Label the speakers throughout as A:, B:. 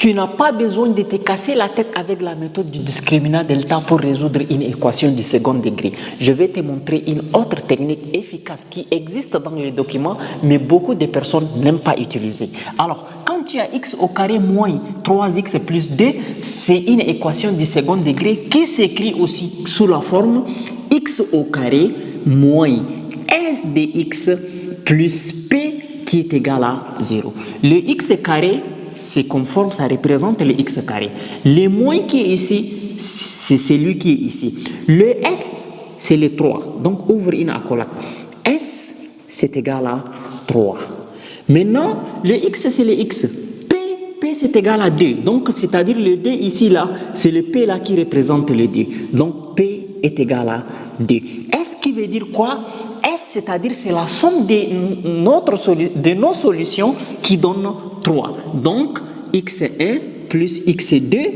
A: tu n'as pas besoin de te casser la tête avec la méthode du discriminant delta pour résoudre une équation du second degré. Je vais te montrer une autre technique efficace qui existe dans les documents, mais beaucoup de personnes n'aiment pas utiliser. Alors, quand tu as x au carré moins 3x plus 2, c'est une équation du second degré qui s'écrit aussi sous la forme x au carré moins s de x plus p qui est égal à 0. Le x carré, c'est conforme, ça représente le x carré. Le moins qui est ici, c'est celui qui est ici. Le s, c'est le 3. Donc, ouvre une accolade. S, c'est égal à 3. Maintenant, le x, c'est le x. P, c'est égal à 2. Donc, c'est-à-dire le 2 ici, là, c'est le P là qui représente le 2. Donc, P est égal à 2. S qui veut dire quoi? S, c'est-à-dire c'est la somme de nos solutions qui donne 3. Donc, x1 plus x2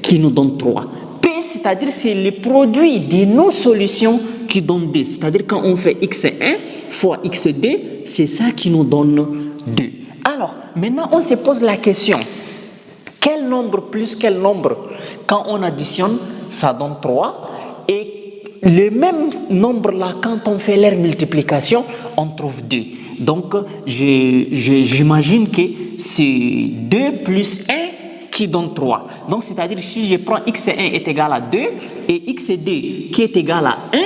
A: qui nous donne 3. P, c'est-à-dire c'est le produit de nos solutions qui donne 2. C'est-à-dire quand on fait x1 fois x2, c'est ça qui nous donne 2. Alors, maintenant, on se pose la question. Quel nombre plus quel nombre? Quand on additionne, ça donne 3. Et le même nombre là, quand on fait leur multiplication, on trouve 2. Donc, j'imagine que c'est 2 plus 1 qui donne 3. Donc, c'est-à-dire si je prends x1 est égal à 2 et x2 qui est égal à 1,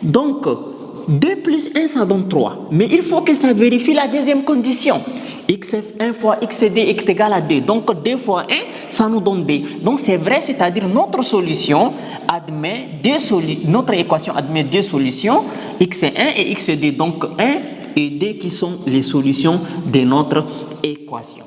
A: donc 2 plus 1, ça donne 3. Mais il faut que ça vérifie la deuxième condition. x1 fois x2 est égal à 2. Donc 2 fois 1, ça nous donne 2. Donc c'est vrai, c'est-à-dire notre solution admet notre équation admet deux solutions, x1 et x2. Donc 1 et 2 qui sont les solutions de notre équation.